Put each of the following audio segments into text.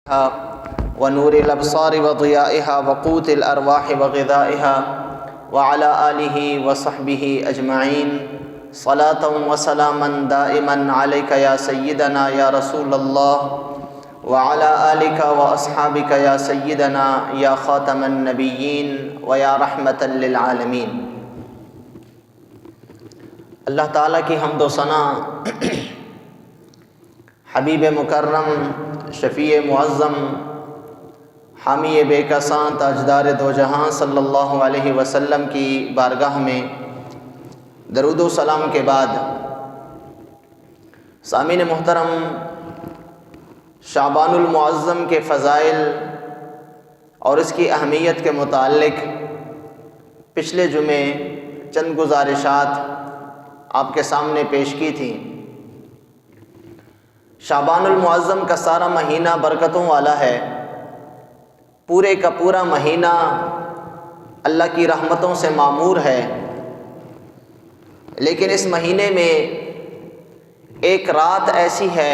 ونور الأبصار وضيائها وقوت الأرواح وغذائها وعلى آله وصحبه أجمعين صلاة وسلاما دائما عليك يا سيدنا يا رسول الله وعلى آلك وأصحابك يا سيدنا يا خاتم النبيين ويا رحمة للعالمين۔ اللہ تعالیٰ کی حمد و ثنا حبیب مکرم شفیع معظم حامی بے کساں تاجدار دو جہاں صلی اللہ علیہ وسلم کی بارگاہ میں درود و سلام کے بعد، سامعین محترم، شعبان المعظم کے فضائل اور اس کی اہمیت کے متعلق پچھلے جمعے چند گزارشات آپ کے سامنے پیش کی تھی۔ شعبان المعظم کا سارا مہینہ برکتوں والا ہے، پورے کا پورا مہینہ اللہ کی رحمتوں سے معمور ہے، لیکن اس مہینے میں ایک رات ایسی ہے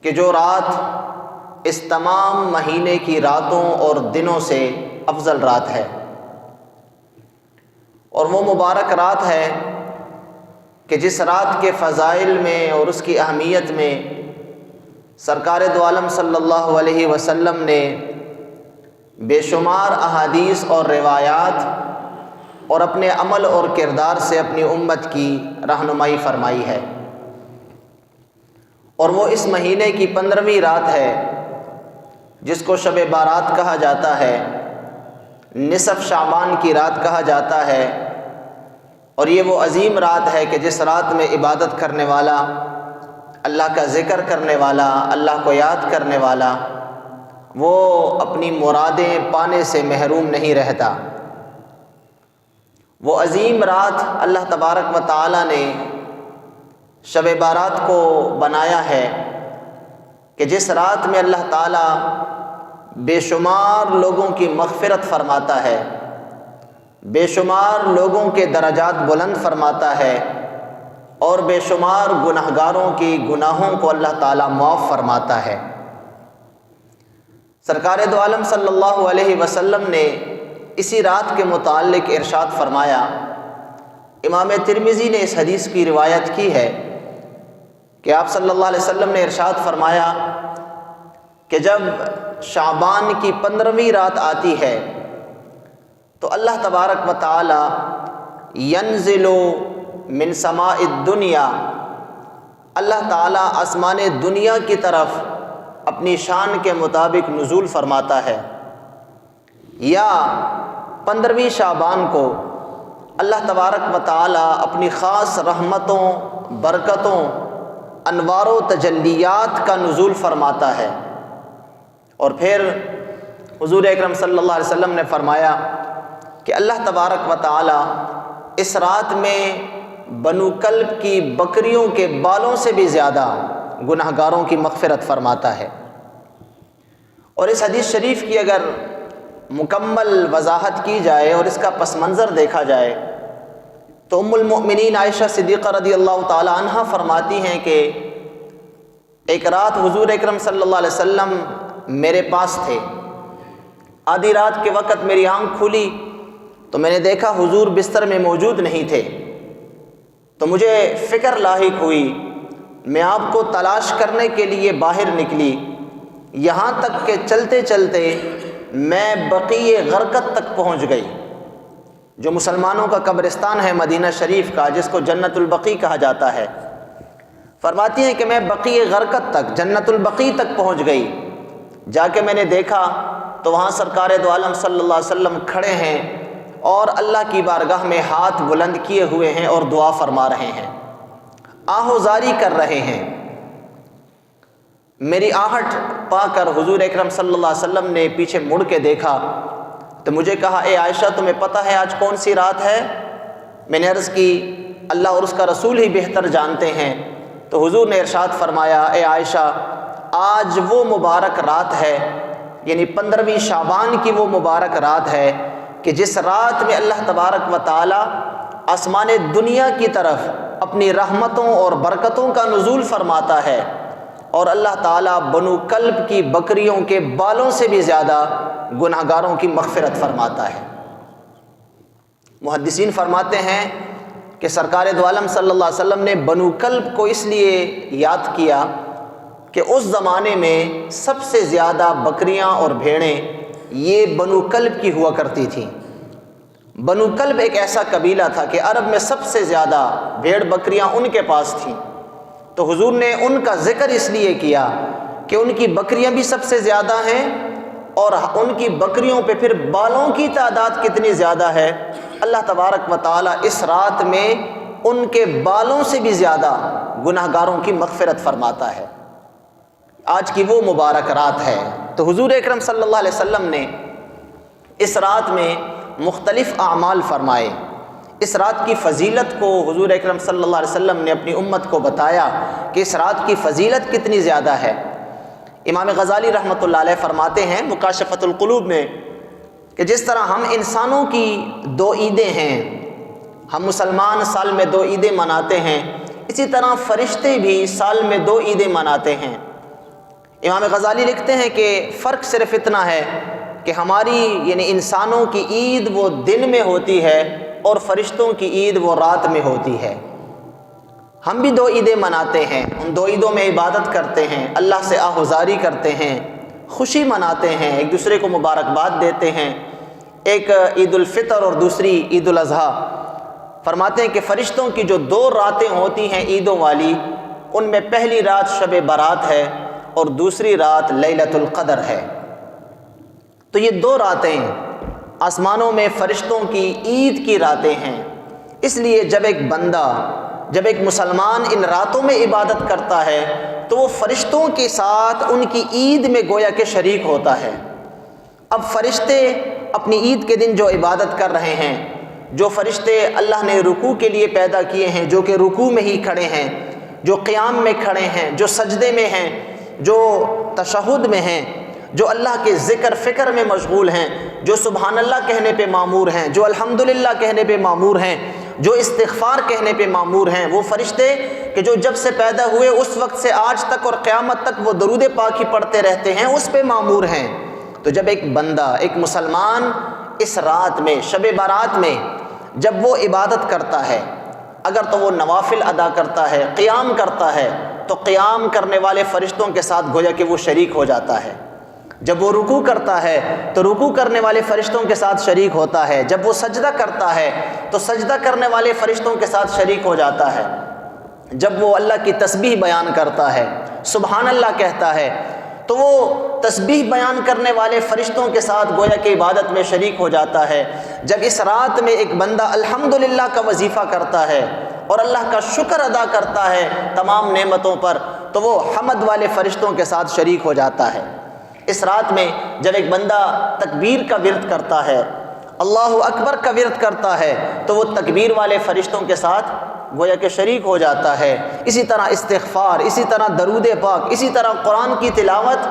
کہ جو رات اس تمام مہینے کی راتوں اور دنوں سے افضل رات ہے، اور وہ مبارک رات ہے کہ جس رات کے فضائل میں اور اس کی اہمیت میں سرکار دو عالم صلی اللہ علیہ وسلم نے بے شمار احادیث اور روایات اور اپنے عمل اور کردار سے اپنی امت کی رہنمائی فرمائی ہے، اور وہ اس مہینے کی 15ویں رات ہے جس کو شب بارات کہا جاتا ہے، نصف شعبان کی رات کہا جاتا ہے، اور یہ وہ عظیم رات ہے کہ جس رات میں عبادت کرنے والا، اللہ کا ذکر کرنے والا، اللہ کو یاد کرنے والا، وہ اپنی مرادیں پانے سے محروم نہیں رہتا۔ وہ عظیم رات اللہ تبارک و تعالی نے شب بارات کو بنایا ہے کہ جس رات میں اللہ تعالی بے شمار لوگوں کی مغفرت فرماتا ہے، بے شمار لوگوں کے درجات بلند فرماتا ہے، اور بے شمار گناہگاروں کی گناہوں کو اللہ تعالیٰ معاف فرماتا ہے۔ سرکار دو عالم صلی اللہ علیہ وسلم نے اسی رات کے متعلق ارشاد فرمایا، امام ترمذی نے اس حدیث کی روایت کی ہے کہ آپ صلی اللہ علیہ وسلم نے ارشاد فرمایا کہ جب شعبان کی 15ویں رات آتی ہے تو اللہ تبارک و تعالی ینزل من سماء الدنیا، اللہ تعالی آسمان دنیا کی طرف اپنی شان کے مطابق نزول فرماتا ہے، یا 15ویں شعبان کو اللہ تبارک و تعالی اپنی خاص رحمتوں، برکتوں، انوار و تجلیات کا نزول فرماتا ہے۔ اور پھر حضور اکرم صلی اللہ علیہ وسلم نے فرمایا کہ اللہ تبارک و تعالی اس رات میں بنو کلب کی بکریوں کے بالوں سے بھی زیادہ گناہگاروں کی مغفرت فرماتا ہے۔ اور اس حدیث شریف کی اگر مکمل وضاحت کی جائے اور اس کا پس منظر دیکھا جائے تو ام المؤمنین عائشہ صدیقہ رضی اللہ تعالی عنہا فرماتی ہیں کہ ایک رات حضور اکرم صلی اللہ علیہ وسلم میرے پاس تھے، آدھی رات کے وقت میری آنکھ کھلی تو میں نے دیکھا حضور بستر میں موجود نہیں تھے، تو مجھے فکر لاحق ہوئی، میں آپ کو تلاش کرنے کے لیے باہر نکلی، یہاں تک کہ چلتے چلتے میں بقیع غرقد تک پہنچ گئی، جو مسلمانوں کا قبرستان ہے مدینہ شریف کا، جس کو جنت البقیع کہا جاتا ہے۔ فرماتی ہیں کہ میں بقیع غرقد تک، جنت البقیع تک پہنچ گئی، جا کے میں نے دیکھا تو وہاں سرکار دو عالم صلی اللہ علیہ وسلم کھڑے ہیں اور اللہ کی بارگاہ میں ہاتھ بلند کیے ہوئے ہیں اور دعا فرما رہے ہیں، آہوزاری کر رہے ہیں۔ میری آہٹ پا کر حضور اکرم صلی اللہ علیہ وسلم نے پیچھے مڑ کے دیکھا تو مجھے کہا، اے عائشہ تمہیں پتہ ہے آج کون سی رات ہے؟ میں نے عرض کی اللہ اور اس کا رسول ہی بہتر جانتے ہیں۔ تو حضور نے ارشاد فرمایا، اے عائشہ آج وہ مبارک رات ہے، یعنی 15ویں شعبان کی وہ مبارک رات ہے کہ جس رات میں اللہ تبارک و تعالی آسمان دنیا کی طرف اپنی رحمتوں اور برکتوں کا نزول فرماتا ہے، اور اللہ تعالیٰ بنو کلب کی بکریوں کے بالوں سے بھی زیادہ گناہگاروں کی مغفرت فرماتا ہے۔ محدثین فرماتے ہیں کہ سرکار دو عالم صلی اللہ علیہ وسلم نے بنو کلب کو اس لیے یاد کیا کہ اس زمانے میں سب سے زیادہ بکریاں اور بھیڑیں یہ بنو کلب کی ہوا کرتی تھیں۔ بنو کلب ایک ایسا قبیلہ تھا کہ عرب میں سب سے زیادہ بھیڑ بکریاں ان کے پاس تھیں، تو حضور نے ان کا ذکر اس لیے کیا کہ ان کی بکریاں بھی سب سے زیادہ ہیں، اور ان کی بکریوں پہ پھر بالوں کی تعداد کتنی زیادہ ہے۔ اللہ تبارک و تعالیٰ اس رات میں ان کے بالوں سے بھی زیادہ گناہگاروں کی مغفرت فرماتا ہے۔ آج کی وہ مبارک رات ہے، تو حضور اکرم صلی اللہ علیہ وسلم نے اس رات میں مختلف اعمال فرمائے۔ اس رات کی فضیلت کو حضور اکرم صلی اللہ علیہ وسلم نے اپنی امت کو بتایا کہ اس رات کی فضیلت کتنی زیادہ ہے۔ امام غزالی رحمۃ اللہ علیہ فرماتے ہیں مکاشفۃ القلوب میں کہ جس طرح ہم انسانوں کی 2 عیدیں ہیں، ہم مسلمان سال میں 2 عیدیں مناتے ہیں، اسی طرح فرشتے بھی سال میں 2 عیدیں مناتے ہیں۔ امام غزالی لکھتے ہیں کہ فرق صرف اتنا ہے کہ ہماری یعنی انسانوں کی عید وہ دن میں ہوتی ہے اور فرشتوں کی عید وہ رات میں ہوتی ہے۔ ہم بھی 2 عیدیں مناتے ہیں، ان 2 عیدوں میں عبادت کرتے ہیں، اللہ سے آہوزاری کرتے ہیں، خوشی مناتے ہیں، ایک دوسرے کو مبارکباد دیتے ہیں، ایک عید الفطر اور دوسری عید الاضحیٰ۔ فرماتے ہیں کہ فرشتوں کی جو 2 راتیں ہوتی ہیں عیدوں والی، ان میں پہلی رات شب برات ہے اور دوسری رات لیلۃ القدر ہے۔ تو یہ 2 راتیں آسمانوں میں فرشتوں کی عید کی راتیں ہیں۔ اس لیے جب ایک مسلمان ان راتوں میں عبادت کرتا ہے تو وہ فرشتوں کے ساتھ ان کی عید میں گویا کہ شریک ہوتا ہے۔ اب فرشتے اپنی عید کے دن جو عبادت کر رہے ہیں، جو فرشتے اللہ نے رکوع کے لیے پیدا کیے ہیں، جو کہ رکوع میں ہی کھڑے ہیں، جو قیام میں کھڑے ہیں، جو سجدے میں ہیں، جو تشہد میں ہیں، جو اللہ کے ذکر فکر میں مشغول ہیں، جو سبحان اللہ کہنے پہ معمور ہیں، جو الحمدللہ کہنے پہ معمور ہیں، جو استغفار کہنے پہ معمور ہیں، وہ فرشتے کہ جو جب سے پیدا ہوئے اس وقت سے آج تک اور قیامت تک وہ درود پاک ہی پڑھتے رہتے ہیں، اس پہ معمور ہیں۔ تو جب ایک بندہ، ایک مسلمان اس رات میں شب برات میں جب وہ عبادت کرتا ہے، اگر تو وہ نوافل ادا کرتا ہے، قیام کرتا ہے، تو قیام کرنے والے فرشتوں کے ساتھ گویا کہ وہ شریک ہو جاتا ہے۔ جب وہ رکوع کرتا ہے تو رکوع کرنے والے فرشتوں کے ساتھ شریک ہوتا ہے۔ جب وہ سجدہ کرتا ہے تو سجدہ کرنے والے فرشتوں کے ساتھ شریک ہو جاتا ہے۔ جب وہ اللہ کی تسبیح بیان کرتا ہے، سبحان اللہ کہتا ہے، تو وہ تسبیح بیان کرنے والے فرشتوں کے ساتھ گویا کہ عبادت میں شریک ہو جاتا ہے۔ جب اس رات میں ایک بندہ الحمدللہ کا وظیفہ کرتا ہے اور اللہ کا شکر ادا کرتا ہے تمام نعمتوں پر، تو وہ حمد والے فرشتوں کے ساتھ شریک ہو جاتا ہے۔ اس رات میں جب ایک بندہ تکبیر کا ورد کرتا ہے، اللہ اکبر کا ورد کرتا ہے، تو وہ تکبیر والے فرشتوں کے ساتھ گویا کہ شریک ہو جاتا ہے۔ اسی طرح استغفار، اسی طرح درود پاک، اسی طرح قرآن کی تلاوت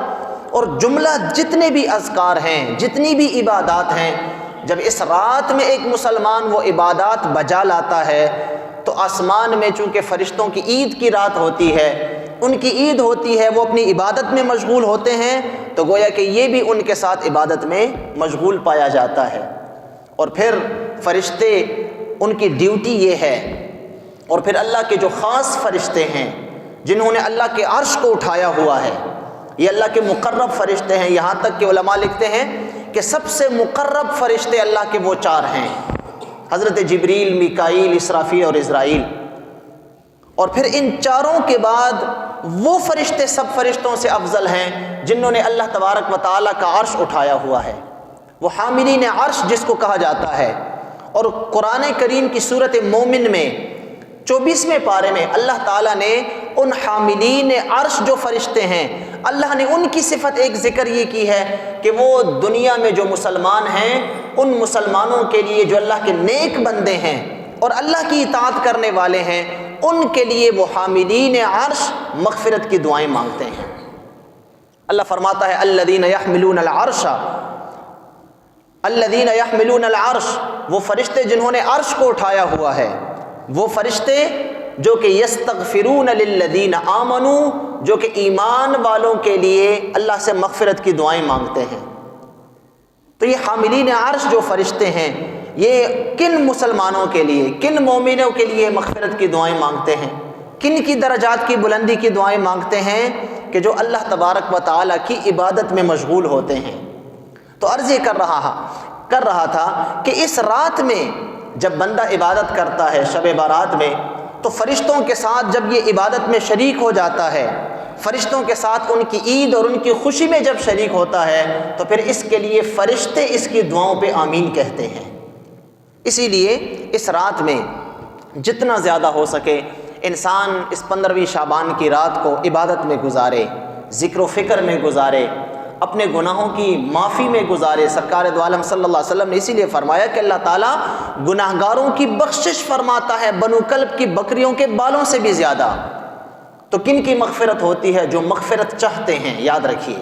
اور جملہ جتنے بھی اذکار ہیں، جتنی بھی عبادات ہیں، جب اس رات میں ایک مسلمان وہ عبادات بجا لاتا ہے تو آسمان میں چونکہ فرشتوں کی عید کی رات ہوتی ہے، ان کی عید ہوتی ہے، وہ اپنی عبادت میں مشغول ہوتے ہیں، تو گویا کہ یہ بھی ان کے ساتھ عبادت میں مشغول پایا جاتا ہے۔ اور پھر فرشتے ان کی ڈیوٹی یہ ہے، اور پھر اللہ کے جو خاص فرشتے ہیں جنہوں نے اللہ کے عرش کو اٹھایا ہوا ہے، یہ اللہ کے مقرب فرشتے ہیں۔ یہاں تک کہ علماء لکھتے ہیں کہ سب سے مقرب فرشتے اللہ کے وہ 4 ہیں، حضرت جبریل، میکائیل، اسرافیل اور اسرائیل۔ اور پھر ان 4 کے بعد وہ فرشتے سب فرشتوں سے افضل ہیں جنہوں نے اللہ تبارک و تعالیٰ کا عرش اٹھایا ہوا ہے، وہ حاملین عرش جس کو کہا جاتا ہے۔ اور قرآن کریم کی سورۃ مومن میں 24ویں پارے میں اللہ تعالیٰ نے ان حاملین عرش جو فرشتے ہیں، اللہ نے ان کی صفت ایک ذکر یہ کی ہے کہ وہ دنیا میں جو مسلمان ہیں، ان مسلمانوں کے لیے جو اللہ کے نیک بندے ہیں اور اللہ کی اطاعت کرنے والے ہیں، ان کے لیے وہ حاملین عرش مغفرت کی دعائیں مانگتے ہیں۔ اللہ فرماتا ہے الذین یحملون العرش، الذین یحملون العرش، وہ فرشتے جنہوں نے عرش کو اٹھایا ہوا ہے، وہ فرشتے جو کہ یستغفرون للذین آمنوا جو کہ ایمان والوں کے لیے اللہ سے مغفرت کی دعائیں مانگتے ہیں۔ تو یہ حاملین عرش جو فرشتے ہیں، یہ کن مسلمانوں کے لیے، کن مومنوں کے لیے مغفرت کی دعائیں مانگتے ہیں، کن کی درجات کی بلندی کی دعائیں مانگتے ہیں؟ کہ جو اللہ تبارک و تعالیٰ کی عبادت میں مشغول ہوتے ہیں۔ تو عرض یہ کر رہا تھا کہ اس رات میں جب بندہ عبادت کرتا ہے شب بارات میں، تو فرشتوں کے ساتھ جب یہ عبادت میں شریک ہو جاتا ہے، فرشتوں کے ساتھ ان کی عید اور ان کی خوشی میں جب شریک ہوتا ہے، تو پھر اس کے لیے فرشتے اس کی دعاؤں پہ آمین کہتے ہیں۔ اسی لیے اس رات میں جتنا زیادہ ہو سکے انسان اس 15ویں شعبان کی رات کو عبادت میں گزارے، ذکر و فکر میں گزارے، اپنے گناہوں کی معافی میں گزارے۔ سرکار دو عالم صلی اللہ علیہ وسلم نے اسی لیے فرمایا کہ اللہ تعالیٰ گناہگاروں کی بخشش فرماتا ہے بنو کلب کی بکریوں کے بالوں سے بھی زیادہ۔ تو کن کی مغفرت ہوتی ہے؟ جو مغفرت چاہتے ہیں۔ یاد رکھیے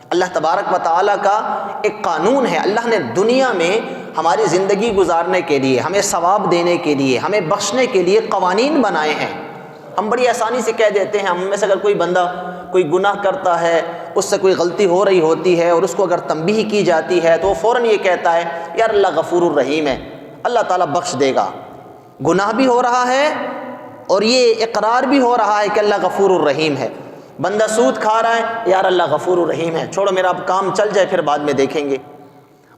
اللہ تبارک و تعالیٰ کا ایک قانون ہے، اللہ نے دنیا میں ہماری زندگی گزارنے کے لیے، ہمیں ثواب دینے کے لیے، ہمیں بخشنے کے لیے قوانین بنائے ہیں۔ ہم بڑی آسانی سے کہہ دیتے ہیں، ہم میں سے اگر کوئی بندہ کوئی گناہ کرتا ہے، اس سے کوئی غلطی ہو رہی ہوتی ہے اور اس کو اگر تنبیہ کی جاتی ہے تو وہ فوراً یہ کہتا ہے یار اللہ غفور الرحیم ہے، اللہ تعالیٰ بخش دے گا۔ گناہ بھی ہو رہا ہے اور یہ اقرار بھی ہو رہا ہے کہ اللہ غفور الرحیم ہے۔ بندہ سود کھا رہا ہے، یار اللہ غفور الرحیم ہے، چھوڑو میرا اب کام چل جائے پھر بعد میں دیکھیں گے۔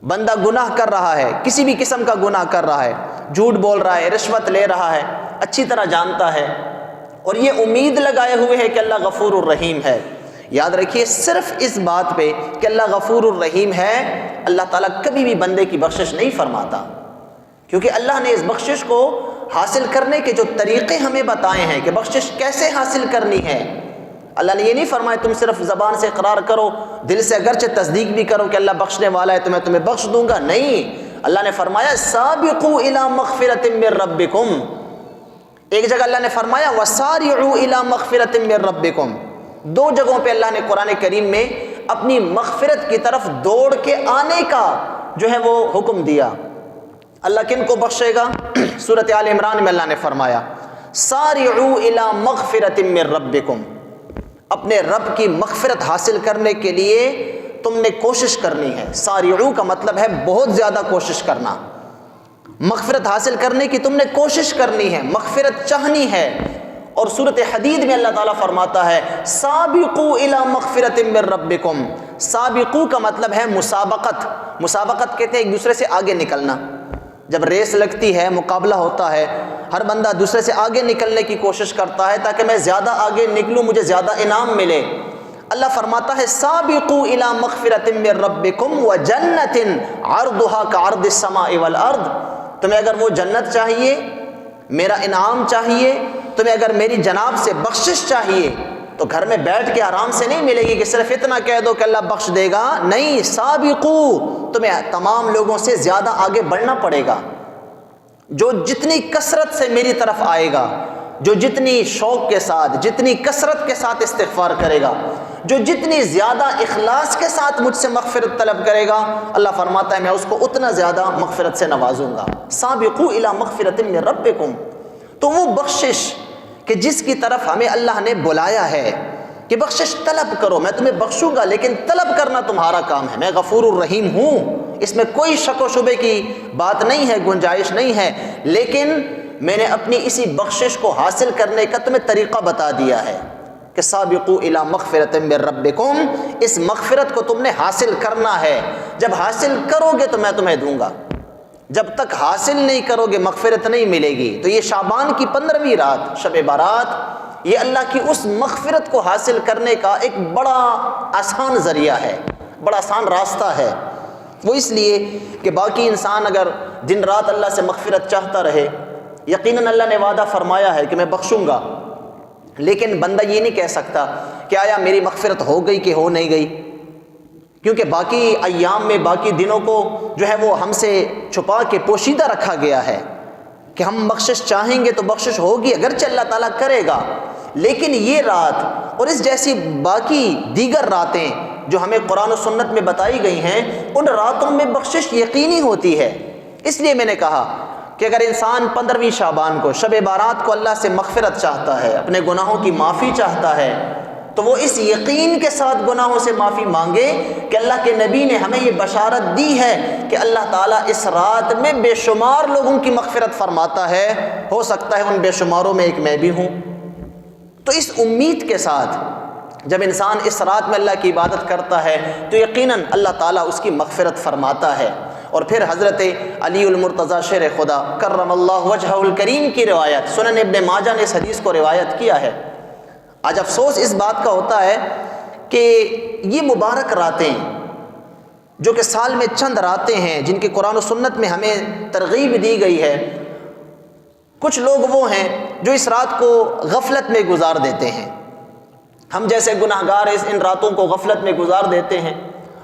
بندہ گناہ کر رہا ہے، کسی بھی قسم کا گناہ کر رہا ہے، جھوٹ بول رہا ہے، رشوت لے رہا ہے، اچھی طرح جانتا ہے اور یہ امید لگائے ہوئے ہے کہ اللہ غفور الرحیم ہے۔ یاد رکھیے صرف اس بات پہ کہ اللہ غفور الرحیم ہے، اللہ تعالیٰ کبھی بھی بندے کی بخشش نہیں فرماتا، کیونکہ اللہ نے اس بخشش کو حاصل کرنے کے جو طریقے ہمیں بتائے ہیں کہ بخشش کیسے حاصل کرنی ہے۔ اللہ نے یہ نہیں فرمایا تم صرف زبان سے اقرار کرو، دل سے اگرچہ تصدیق بھی کرو کہ اللہ بخشنے والا ہے تو میں تمہیں بخش دوں گا، نہیں، اللہ نے فرمایا سابقوا الی مغفرۃ من ربکم۔ ایک جگہ اللہ نے فرمایا وسارعوا الی مغفرۃ من ربکم۔ دو جگہوں پہ اللہ نے قرآن کریم میں اپنی مغفرت کی طرف دوڑ کے آنے کا جو ہے وہ حکم دیا۔ اللہ کن کو بخشے گا؟ سورۃ آل عمران میں اللہ نے فرمایا سارعوا الی مغفرۃ من ربکم، اپنے رب کی مغفرت حاصل کرنے کے لیے تم نے کوشش کرنی ہے۔ سارعوا کا مطلب ہے بہت زیادہ کوشش کرنا، مغفرت حاصل کرنے کی تم نے کوشش کرنی ہے، مغفرت چاہنی ہے۔ اور سورۃ حدید میں اللہ تعالیٰ فرماتا ہے سابقوا الی مغفرۃ من ربکم۔ سابقوا کا مطلب ہے مسابقت، مسابقت کہتے ہیں ایک دوسرے سے آگے نکلنا۔ جب ریس لگتی ہے، مقابلہ ہوتا ہے، ہر بندہ دوسرے سے آگے نکلنے کی کوشش کرتا ہے تاکہ میں زیادہ آگے نکلوں، مجھے زیادہ انعام ملے۔ اللہ فرماتا ہے سابقوا الی مغفرۃ من ربکم وجنۃ عرضها کعرض السماء والارض۔ تمہیں اگر وہ جنت چاہیے، میرا انعام چاہیے، تمہیں اگر میری جناب سے بخشش چاہیے تو گھر میں بیٹھ کے آرام سے نہیں ملے گی کہ صرف اتنا کہہ دو کہ اللہ بخش دے گا، نہیں، سابقوا، تمہیں تمام لوگوں سے زیادہ آگے بڑھنا پڑے گا۔ جو جتنی کثرت سے میری طرف آئے گا، جو جتنی شوق کے ساتھ، جتنی کثرت کے ساتھ استغفار کرے گا، جو جتنی زیادہ اخلاص کے ساتھ مجھ سے مغفرت طلب کرے گا، اللہ فرماتا ہے میں اس کو اتنا زیادہ مغفرت سے نوازوں گا۔ سابقوا الی مغفرۃ من ربکم، تو وہ بخشش کہ جس کی طرف ہمیں اللہ نے بلایا ہے کہ بخشش طلب کرو، میں تمہیں بخشوں گا، لیکن طلب کرنا تمہارا کام ہے۔ میں غفور الرحیم ہوں، اس میں کوئی شک و شبے کی بات نہیں ہے، گنجائش نہیں ہے، لیکن میں نے اپنی اسی بخشش کو حاصل کرنے کا تمہیں طریقہ بتا دیا ہے کہ سابقوا الی مغفرۃ من ربکم، اس مغفرت کو تم نے حاصل کرنا ہے۔ جب حاصل کرو گے تو میں تمہیں دوں گا، جب تک حاصل نہیں کرو گے مغفرت نہیں ملے گی۔ تو یہ شعبان کی 15ویں رات شب بارات، یہ اللہ کی اس مغفرت کو حاصل کرنے کا ایک بڑا آسان ذریعہ ہے، بڑا آسان راستہ ہے۔ وہ اس لیے کہ باقی انسان اگر دن رات اللہ سے مغفرت چاہتا رہے، یقیناً اللہ نے وعدہ فرمایا ہے کہ میں بخشوں گا، لیکن بندہ یہ نہیں کہہ سکتا کہ آیا میری مغفرت ہو گئی کہ ہو نہیں گئی، کیونکہ باقی ایام میں، باقی دنوں کو جو ہے وہ ہم سے چھپا کے پوشیدہ رکھا گیا ہے کہ ہم بخشش چاہیں گے تو بخشش ہوگی، اگرچہ اللہ تعالیٰ کرے گا، لیکن یہ رات اور اس جیسی باقی دیگر راتیں جو ہمیں قرآن و سنت میں بتائی گئی ہیں، ان راتوں میں بخشش یقینی ہوتی ہے۔ اس لیے میں نے کہا کہ اگر انسان 15ویں شعبان کو، شب بارات کو اللہ سے مغفرت چاہتا ہے، اپنے گناہوں کی معافی چاہتا ہے، تو وہ اس یقین کے ساتھ گناہوں سے معافی مانگے کہ اللہ کے نبی نے ہمیں یہ بشارت دی ہے کہ اللہ تعالیٰ اس رات میں بے شمار لوگوں کی مغفرت فرماتا ہے، ہو سکتا ہے ان بے شماروں میں ایک میں بھی ہوں۔ تو اس امید کے ساتھ جب انسان اس رات میں اللہ کی عبادت کرتا ہے تو یقیناً اللہ تعالیٰ اس کی مغفرت فرماتا ہے۔ اور پھر حضرت علی المرتضیٰ شیر خدا کرم اللہ وجہہ الکریم کی روایت، سنن ابن ماجہ نے اس حدیث کو روایت کیا ہے۔ آج افسوس اس بات کا ہوتا ہے کہ یہ مبارک راتیں جو کہ سال میں چند راتیں ہیں جن کی قرآن و سنت میں ہمیں ترغیب دی گئی ہے، کچھ لوگ وہ ہیں جو اس رات کو غفلت میں گزار دیتے ہیں۔ ہم جیسے گناہگار ان راتوں کو غفلت میں گزار دیتے ہیں،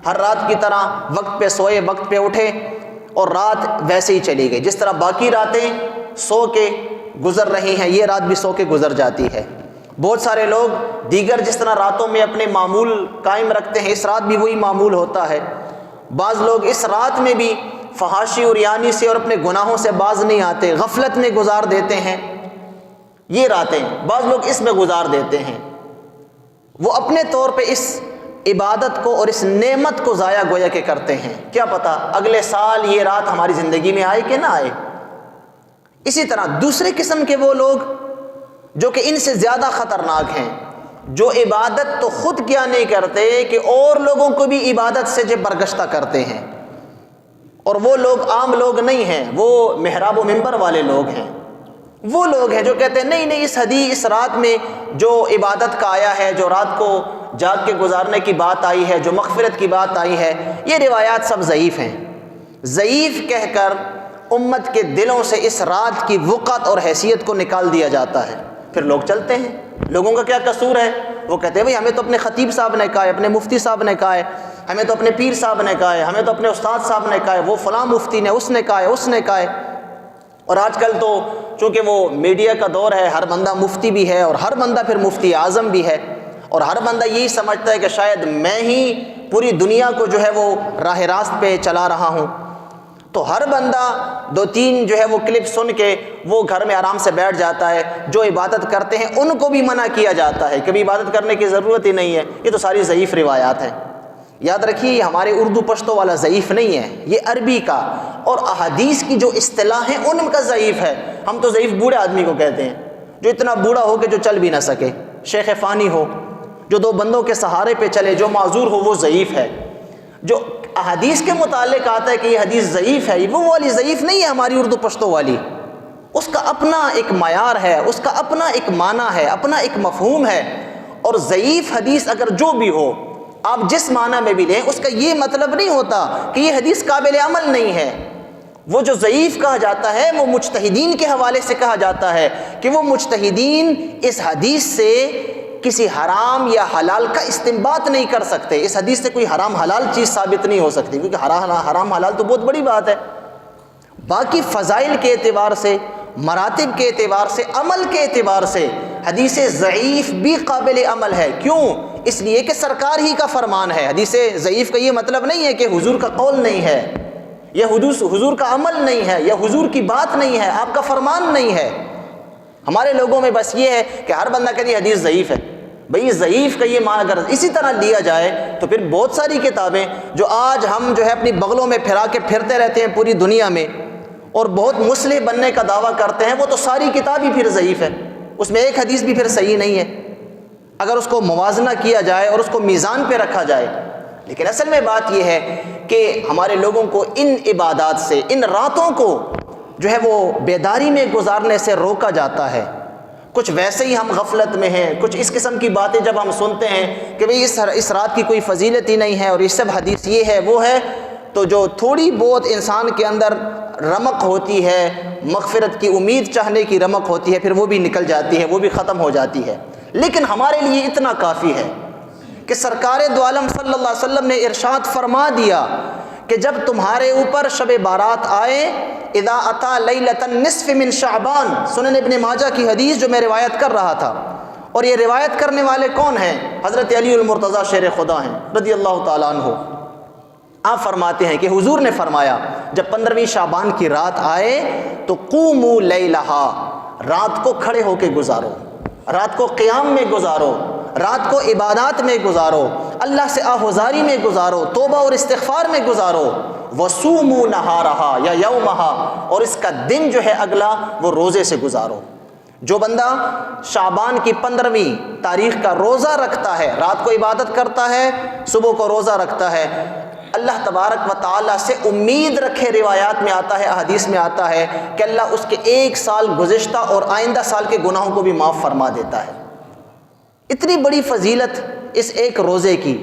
ہر رات کی طرح وقت پہ سوئے، وقت پہ اٹھے اور رات ویسے ہی چلی گئی۔ جس طرح باقی راتیں سو کے گزر رہی ہیں، یہ رات بھی سو کے گزر جاتی ہے۔ بہت سارے لوگ دیگر جس طرح راتوں میں اپنے معمول قائم رکھتے ہیں، اس رات بھی وہی معمول ہوتا ہے۔ بعض لوگ اس رات میں بھی فحاشی اور یانی سے اور اپنے گناہوں سے باز نہیں آتے، غفلت میں گزار دیتے ہیں۔ یہ راتیں بعض لوگ اس میں گزار دیتے ہیں، وہ اپنے طور پہ اس عبادت کو اور اس نعمت کو ضائع گویا کہ کرتے ہیں۔ کیا پتہ اگلے سال یہ رات ہماری زندگی میں آئے کہ نہ آئے۔ اسی طرح دوسرے قسم کے وہ لوگ جو کہ ان سے زیادہ خطرناک ہیں، جو عبادت تو خود کیا نہیں کرتے کہ اور لوگوں کو بھی عبادت سے برگشتہ کرتے ہیں، اور وہ لوگ عام لوگ نہیں ہیں، وہ محراب و منبر والے لوگ ہیں۔ وہ لوگ ہیں جو کہتے ہیں نہیں اس رات میں جو عبادت کا آیا ہے، جو رات کو جاگ کے گزارنے کی بات آئی ہے، جو مغفرت کی بات آئی ہے، یہ روایات سب ضعیف ہیں۔ ضعیف کہہ کر امت کے دلوں سے اس رات کی وقعت اور حیثیت کو نکال دیا جاتا ہے۔ پھر لوگ چلتے ہیں، لوگوں کا کیا قصور ہے؟ وہ کہتے ہیں بھئی ہمیں تو اپنے خطیب صاحب نے کہا ہے، اپنے مفتی صاحب نے کہا ہے، ہمیں تو اپنے پیر صاحب نے کہا ہے، ہمیں تو اپنے استاد صاحب نے کہا ہے، وہ فلاں مفتی نے اس نے کہا ہے، اس نے کہا ہے۔ اور آج کل تو چونکہ وہ میڈیا کا دور ہے، ہر بندہ مفتی بھی ہے اور ہر بندہ پھر مفتی اعظم بھی ہے، اور ہر بندہ یہی سمجھتا ہے کہ شاید میں ہی پوری دنیا کو جو ہے وہ راہ راست پہ چلا رہا ہوں۔ تو ہر بندہ دو تین جو ہے وہ کلپ سن کے وہ گھر میں آرام سے بیٹھ جاتا ہے۔ جو عبادت کرتے ہیں ان کو بھی منع کیا جاتا ہے، کبھی عبادت کرنے کی ضرورت ہی نہیں ہے۔ یہ تو ساری ضعیف روایات ہیں۔ یاد رکھیے یہ ہمارے اردو پشتو والا ضعیف نہیں ہے، یہ عربی کا اور احادیث کی جو اصطلاح ہیں ان کا ضعیف ہے۔ ہم تو ضعیف بوڑھے آدمی کو کہتے ہیں، جو اتنا بوڑھا ہو کہ جو چل بھی نہ سکے، شیخ فانی ہو، جو دو بندوں کے سہارے پہ چلے، جو معذور ہو، وہ ضعیف ہے۔ جو احادیث کے متعلق آتا ہے کہ یہ حدیث ضعیف ہے، وہ والی ضعیف نہیں ہے ہماری اردو پشتو والی۔ اس کا اپنا ایک معیار ہے، اس کا اپنا ایک معنی ہے، اپنا ایک مفہوم ہے۔ اور ضعیف حدیث اگر جو بھی ہو، آپ جس معنی میں بھی لیں، اس کا یہ مطلب نہیں ہوتا کہ یہ حدیث قابل عمل نہیں ہے۔ وہ جو ضعیف کہا جاتا ہے وہ مجتہدین کے حوالے سے کہا جاتا ہے کہ وہ مجتہدین اس حدیث سے کسی حرام یا حلال کا استنباط نہیں کر سکتے۔ اس حدیث سے کوئی حرام حلال چیز ثابت نہیں ہو سکتی، کیونکہ حرام حلال تو بہت بڑی بات ہے۔ باقی فضائل کے اعتبار سے، مراتب کے اعتبار سے، عمل کے اعتبار سے حدیث ضعیف بھی قابل عمل ہے۔ کیوں؟ اس لیے کہ سرکار ہی کا فرمان ہے۔ حدیث ضعیف کا یہ مطلب نہیں ہے کہ حضور کا قول نہیں ہے، یا حضور کا عمل نہیں ہے، یا حضور کی بات نہیں ہے، آپ کا فرمان نہیں ہے۔ ہمارے لوگوں میں بس یہ ہے کہ ہر بندہ کہتی حدیث ضعیف ہے۔ بھئی ضعیف کا یہ معنی اگر اسی طرح لیا جائے تو پھر بہت ساری کتابیں جو آج ہم جو ہے اپنی بغلوں میں پھرا کے پھرتے رہتے ہیں پوری دنیا میں اور بہت مصلح بننے کا دعویٰ کرتے ہیں، وہ تو ساری کتاب ہی پھر ضعیف ہے، اس میں ایک حدیث بھی پھر صحیح نہیں ہے اگر اس کو موازنہ کیا جائے اور اس کو میزان پہ رکھا جائے۔ لیکن اصل میں بات یہ ہے کہ ہمارے لوگوں کو ان عبادات سے، ان راتوں کو جو ہے وہ بیداری میں گزارنے سے روکا جاتا ہے۔ کچھ ویسے ہی ہم غفلت میں ہیں، کچھ اس قسم کی باتیں جب ہم سنتے ہیں کہ بھئی اس رات کی کوئی فضیلت ہی نہیں ہے اور یہ سب حدیث یہ ہے وہ ہے، تو جو تھوڑی بہت انسان کے اندر رمق ہوتی ہے، مغفرت کی امید چاہنے کی رمق ہوتی ہے، پھر وہ بھی نکل جاتی ہے، وہ بھی ختم ہو جاتی ہے۔ لیکن ہمارے لیے اتنا کافی ہے کہ سرکار دو عالم صلی اللہ علیہ وسلم نے ارشاد فرما دیا کہ جب تمہارے اوپر شب بارات آئے، اذا اتا لیلۃ النصف من شعبان، سنن ابن ماجہ کی حدیث جو میں روایت کر رہا تھا، اور یہ روایت کرنے والے کون ہیں؟ حضرت علی المرتضیٰ شیر خدا ہیں رضی اللہ تعالیٰ عنہ۔ آپ فرماتے ہیں کہ حضور نے فرمایا جب 15ویں شعبان کی رات آئے تو قوموا لیلہا، رات کو کھڑے ہو کے گزارو، رات کو قیام میں گزارو، رات کو عبادات میں گزارو، اللہ سے آہوزاری میں گزارو، توبہ اور استغفار میں گزارو۔ وَصُومُوا نَهَارَهَا یا یومہا، اور اس کا دن جو ہے اگلا وہ روزے سے گزارو۔ جو بندہ شعبان کی 15ویں تاریخ کا روزہ رکھتا ہے، رات کو عبادت کرتا ہے، صبح کو روزہ رکھتا ہے، اللہ تبارک و تعالیٰ سے امید رکھے، روایات میں آتا ہے، احادیث میں آتا ہے کہ اللہ اس کے 1 سال گزشتہ اور آئندہ سال کے گناہوں کو بھی معاف فرما دیتا ہے۔ اتنی بڑی فضیلت اس ایک روزے کی،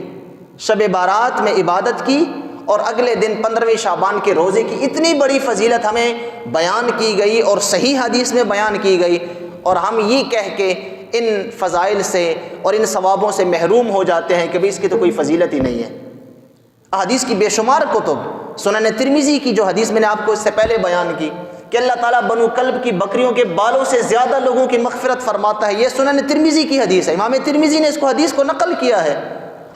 شب بارات میں عبادت کی اور اگلے دن 15ویں شعبان کے روزے کی اتنی بڑی فضیلت ہمیں بیان کی گئی اور صحیح حدیث میں بیان کی گئی، اور ہم یہ کہہ کے ان فضائل سے اور ان ثوابوں سے محروم ہو جاتے ہیں کہ بھئی اس کی تو کوئی فضیلت ہی نہیں ہے۔ احادیث کی بے شمار کتب، سنن ترمذی کی جو حدیث میں نے آپ کو اس سے پہلے بیان کی کہ اللہ تعالیٰ بنو کلب کی بکریوں کے بالوں سے زیادہ لوگوں کی مغفرت فرماتا ہے، یہ سنن ترمذی کی حدیث ہے، امام ترمذی نے اس کو حدیث کو نقل کیا ہے۔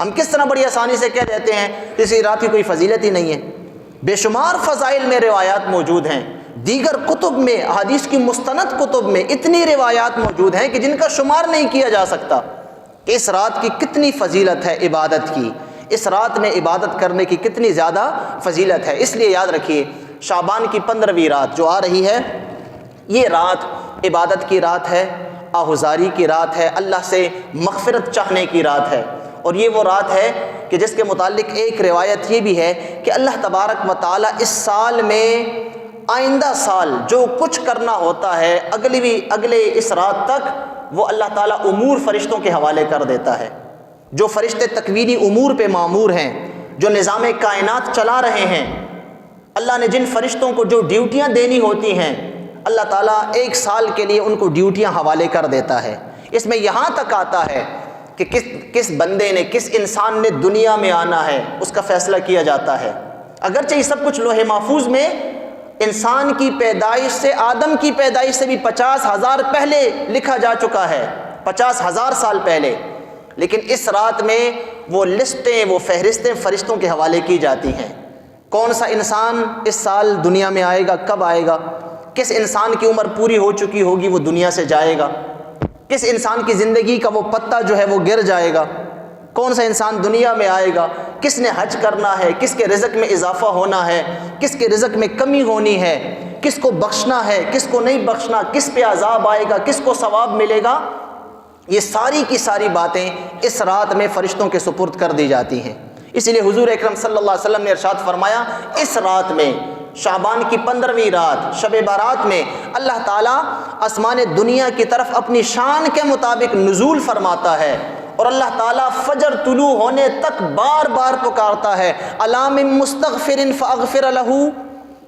ہم کس طرح بڑی آسانی سے کہہ دیتے ہیں کہ اسی رات کی کوئی فضیلت ہی نہیں ہے۔ بے شمار فضائل میں روایات موجود ہیں، دیگر کتب میں، حدیث کی مستند کتب میں اتنی روایات موجود ہیں کہ جن کا شمار نہیں کیا جا سکتا کہ اس رات کی کتنی فضیلت ہے عبادت کی، اس رات میں عبادت کرنے کی کتنی زیادہ فضیلت ہے۔ اس لیے یاد رکھیے، شعبان کی 15ویں رات جو آ رہی ہے، یہ رات عبادت کی رات ہے، آہوزاری کی رات ہے، اللہ سے مغفرت چاہنے کی رات ہے، اور یہ وہ رات ہے کہ جس کے متعلق ایک روایت یہ بھی ہے کہ اللہ تبارک و تعالیٰ اس سال میں آئندہ سال جو کچھ کرنا ہوتا ہے اگلے اس رات تک وہ اللہ تعالیٰ امور فرشتوں کے حوالے کر دیتا ہے۔ جو فرشتے تکوینی امور پہ مامور ہیں، جو نظام کائنات چلا رہے ہیں، اللہ نے جن فرشتوں کو جو ڈیوٹیاں دینی ہوتی ہیں، اللہ تعالیٰ 1 سال کے لیے ان کو ڈیوٹیاں حوالے کر دیتا ہے۔ اس میں یہاں تک آتا ہے کہ کس بندے نے، کس انسان نے دنیا میں آنا ہے، اس کا فیصلہ کیا جاتا ہے۔ اگرچہ یہ سب کچھ لوح محفوظ میں انسان کی پیدائش سے، آدم کی پیدائش سے بھی 50,000 پہلے لکھا جا چکا ہے، 50,000 سال پہلے، لیکن اس رات میں وہ لسٹیں، وہ فہرستیں فرشتوں کے حوالے کی جاتی ہیں۔ کون سا انسان اس سال دنیا میں آئے گا، کب آئے گا، کس انسان کی عمر پوری ہو چکی ہوگی وہ دنیا سے جائے گا، کس انسان کی زندگی کا وہ پتہ جو ہے وہ گر جائے گا، کون سا انسان دنیا میں آئے گا، کس نے حج کرنا ہے، کس کے رزق میں اضافہ ہونا ہے، کس کے رزق میں کمی ہونی ہے، کس کو بخشنا ہے، کس کو نہیں بخشنا، کس پہ عذاب آئے گا، کس کو ثواب ملے گا، یہ ساری کی ساری باتیں اس رات میں فرشتوں کے سپرد کر دی جاتی ہیں۔ اس لیے حضور اکرم صلی اللہ علیہ وسلم نے ارشاد فرمایا، اس رات میں، شعبان کی 15ویں رات، شب بارات میں اللہ تعالیٰ آسمان دنیا کی طرف اپنی شان کے مطابق نزول فرماتا ہے، اور اللہ تعالیٰ فجر طلوع ہونے تک بار بار پکارتا ہے، الا من مستغفر فاغفر له،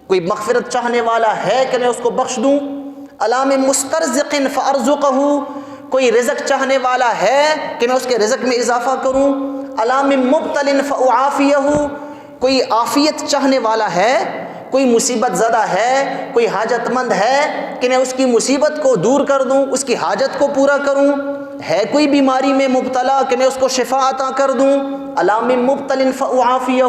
کوئی مغفرت چاہنے والا ہے کہ میں اس کو بخش دوں، الا من مسترزق فارزقه، کوئی رزق چاہنے والا ہے کہ میں اس کے رزق میں اضافہ کروں، الا من مبتل فاعافیہ، کوئی عافیت چاہنے والا ہے، کوئی مصیبت زدہ ہے، کوئی حاجت مند ہے کہ میں اس کی مصیبت کو دور کر دوں، اس کی حاجت کو پورا کروں، ہے کوئی بیماری میں مبتلا کہ میں اس کو شفا عطا کر دوں، الا من مبتل فاعافیہ،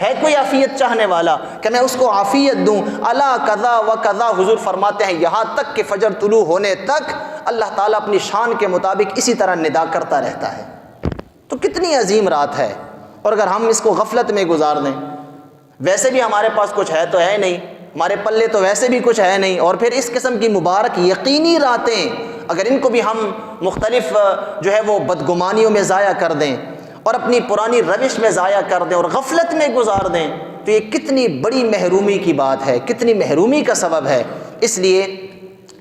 ہے کوئی عافیت چاہنے والا کہ میں اس کو عافیت دوں، الا کذا و کذا، حضور فرماتے ہیں یہاں تک کہ فجر طلوع ہونے تک اللہ تعالیٰ اپنی شان کے مطابق اسی طرح ندا کرتا رہتا ہے۔ تو کتنی عظیم رات ہے، اور اگر ہم اس کو غفلت میں گزار دیں، ویسے بھی ہمارے پاس کچھ ہے تو ہے نہیں، ہمارے پلے تو ویسے بھی کچھ ہے نہیں، اور پھر اس قسم کی مبارک یقینی راتیں اگر ان کو بھی ہم مختلف جو ہے وہ بدگمانیوں میں ضائع کر دیں اور اپنی پرانی روش میں ضائع کر دیں اور غفلت میں گزار دیں، تو یہ کتنی بڑی محرومی کی بات ہے، کتنی محرومی کا سبب ہے۔ اس لیے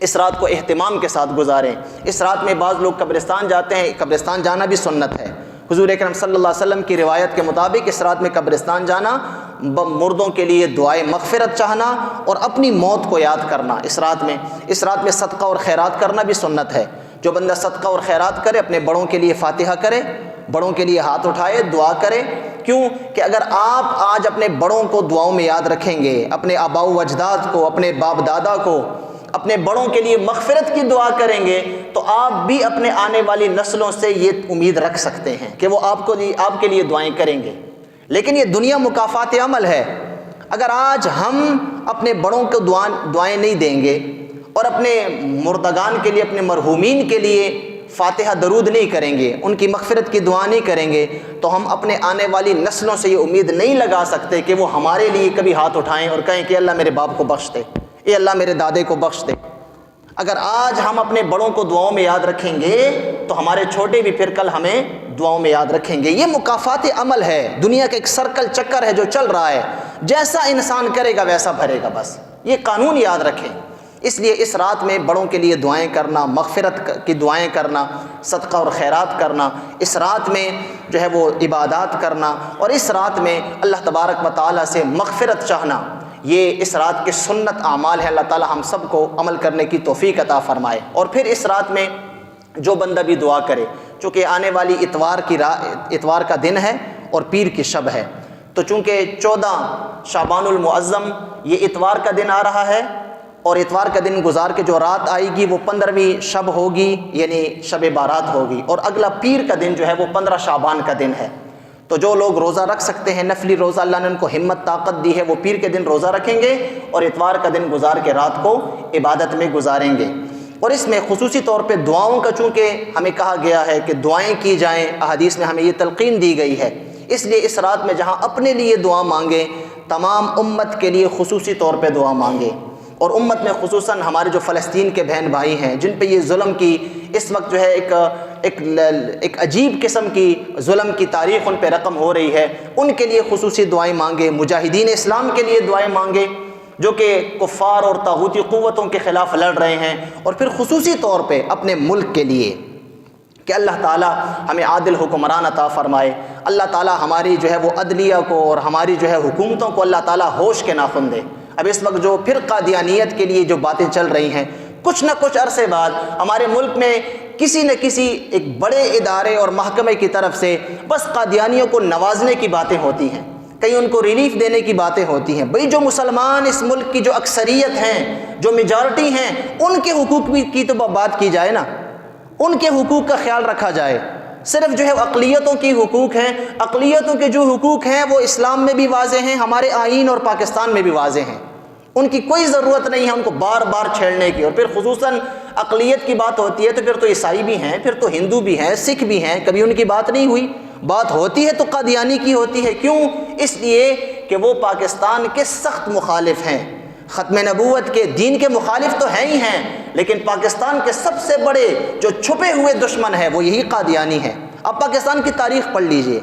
اس رات کو اہتمام کے ساتھ گزاریں۔ اس رات میں بعض لوگ قبرستان جاتے ہیں، قبرستان جانا بھی سنت ہے۔ حضور اکرم صلی اللہ علیہ وسلم کی روایت کے مطابق اس رات میں قبرستان جانا، مردوں کے لیے دعائے مغفرت چاہنا اور اپنی موت کو یاد کرنا اس رات میں صدقہ اور خیرات کرنا بھی سنت ہے۔ جو بندہ صدقہ اور خیرات کرے، اپنے بڑوں کے لیے فاتحہ کرے، بڑوں کے لیے ہاتھ اٹھائے، دعا کرے۔ کیوں کہ اگر آپ آج اپنے بڑوں کو دعاؤں میں یاد رکھیں گے، اپنے آباء و اجداد کو، اپنے باپ دادا کو، اپنے بڑوں کے لیے مغفرت کی دعا کریں گے، تو آپ بھی اپنے آنے والی نسلوں سے یہ امید رکھ سکتے ہیں کہ وہ آپ کے لیے دعائیں کریں گے۔ لیکن یہ دنیا مکافات عمل ہے۔ اگر آج ہم اپنے بڑوں کو دعائیں نہیں دیں گے اور اپنے مردگان کے لیے، اپنے مرحومین کے لیے فاتحہ درود نہیں کریں گے، ان کی مغفرت کی دعا نہیں کریں گے، تو ہم اپنے آنے والی نسلوں سے یہ امید نہیں لگا سکتے کہ وہ ہمارے لیے کبھی ہاتھ اٹھائیں اور کہیں کہ اللہ میرے باپ کو بخش دے، اے اللہ میرے دادے کو بخش دے۔ اگر آج ہم اپنے بڑوں کو دعاؤں میں یاد رکھیں گے تو ہمارے چھوٹے بھی پھر کل ہمیں دعاؤں میں یاد رکھیں گے۔ یہ مکافات عمل ہے، دنیا کا ایک سرکل چکر ہے جو چل رہا ہے، جیسا انسان کرے گا ویسا بھرے گا، بس یہ قانون یاد رکھیں۔ اس لیے اس رات میں بڑوں کے لیے دعائیں کرنا، مغفرت کی دعائیں کرنا، صدقہ اور خیرات کرنا، اس رات میں جو ہے وہ عبادات کرنا، اور اس رات میں اللہ تبارک و تعالیٰ سے مغفرت چاہنا، یہ اس رات کے سنت اعمال ہیں۔ اللہ تعالیٰ ہم سب کو عمل کرنے کی توفیق عطا فرمائے۔ اور پھر اس رات میں جو بندہ بھی دعا کرے، چونکہ آنے والی اتوار کا دن ہے اور پیر کی شب ہے، تو چونکہ 14 شعبان المعظم یہ اتوار کا دن آ رہا ہے، اور اتوار کا دن گزار کے جو رات آئے گی وہ 15ویں شب ہوگی، یعنی شب بارات ہوگی، اور اگلا پیر کا دن جو ہے وہ 15 شعبان کا دن ہے۔ تو جو لوگ روزہ رکھ سکتے ہیں، نفلی روزہ اللہ نے ان کو ہمت طاقت دی ہے، وہ پیر کے دن روزہ رکھیں گے اور اتوار کا دن گزار کے رات کو عبادت میں گزاریں گے۔ اور اس میں خصوصی طور پہ دعاؤں کا چونکہ ہمیں کہا گیا ہے کہ دعائیں کی جائیں، احادیث میں ہمیں یہ تلقین دی گئی ہے، اس لیے اس رات میں جہاں اپنے لیے دعا مانگیں، تمام امت کے لیے خصوصی طور پہ دعا مانگیں، اور امت میں خصوصاً ہمارے جو فلسطین کے بہن بھائی ہیں جن پہ یہ ظلم کی اس وقت جو ہے ایک عجیب قسم کی ظلم کی تاریخ ان پہ رقم ہو رہی ہے، ان کے لیے خصوصی دعائیں مانگیں، مجاہدین اسلام کے لیے دعائیں مانگیں جو کہ کفار اور طاغوتی قوتوں کے خلاف لڑ رہے ہیں، اور پھر خصوصی طور پہ اپنے ملک کے لیے کہ اللہ تعالیٰ ہمیں عادل حکمران عطا فرمائے، اللہ تعالیٰ ہماری جو ہے وہ عدلیہ کو اور ہماری جو ہے حکومتوں کو اللہ تعالیٰ ہوش کے ناخن دے۔ اب اس وقت جو پھر قادیانیت کے لیے جو باتیں چل رہی ہیں، کچھ نہ کچھ عرصے بعد ہمارے ملک میں کسی نہ کسی ایک بڑے ادارے اور محکمے کی طرف سے بس قادیانیوں کو نوازنے کی باتیں ہوتی ہیں، کہیں ان کو ریلیف دینے کی باتیں ہوتی ہیں۔ بھئی جو مسلمان اس ملک کی جو اکثریت ہیں، جو میجارٹی ہیں، ان کے حقوق کی تو بات کی جائے نا، ان کے حقوق کا خیال رکھا جائے۔ صرف جو ہے اقلیتوں کی حقوق ہیں، اقلیتوں کے جو حقوق ہیں وہ اسلام میں بھی واضح ہیں، ہمارے آئین اور پاکستان میں بھی واضح ہیں، ان کی کوئی ضرورت نہیں ہے ان کو بار بار چھیڑنے کی۔ اور پھر خصوصاً اقلیت کی بات ہوتی ہے تو پھر تو عیسائی بھی ہیں، پھر تو ہندو بھی ہیں، سکھ بھی ہیں، کبھی ان کی بات نہیں ہوئی، بات ہوتی ہے تو قادیانی کی ہوتی ہے۔ کیوں؟ اس لیے کہ وہ پاکستان کے سخت مخالف ہیں، ختم نبوت کے دین کے مخالف تو ہیں ہی ہیں، لیکن پاکستان کے سب سے بڑے جو چھپے ہوئے دشمن ہے وہ یہی قادیانی ہے۔ اب پاکستان کی تاریخ پڑھ لیجئے،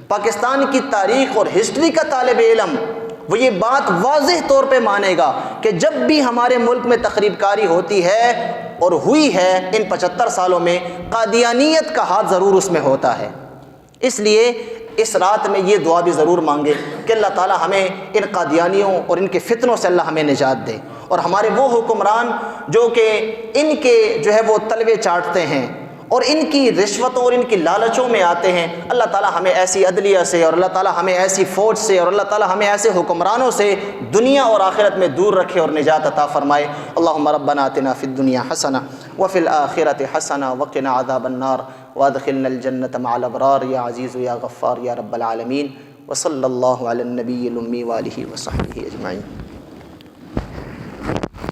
پاکستان کی تاریخ اور ہسٹری کا طالب علم وہ یہ بات واضح طور پہ مانے گا کہ جب بھی ہمارے ملک میں تخریب کاری ہوتی ہے اور ہوئی ہے ان 75 سالوں میں، قادیانیت کا ہاتھ ضرور اس میں ہوتا ہے۔ اس لیے اس رات میں یہ دعا بھی ضرور مانگے کہ اللہ تعالی ہمیں ان قادیانیوں اور ان کے فتنوں سے اللہ ہمیں نجات دے، اور ہمارے وہ حکمران جو کہ ان کے جو ہے وہ تلوے چاٹتے ہیں اور ان کی رشوتوں اور ان کی لالچوں میں آتے ہیں، اللہ تعالی ہمیں ایسی عدلیہ سے اور اللہ تعالی ہمیں ایسی فوج سے اور اللہ تعالی ہمیں ایسے حکمرانوں سے دنیا اور آخرت میں دور رکھے اور نجات عطا فرمائے۔ اللہم ربنا آتنا فی الدنیا حسنہ وفی الآخرۃ حسنہ وقنا عذاب النار وادخلنا الجنۃ مع الابرار یا عزیز یا غفار یا رب العالمین، وصلی اللہ علی النبی الامی وآلہ وصحبہ اجمعین۔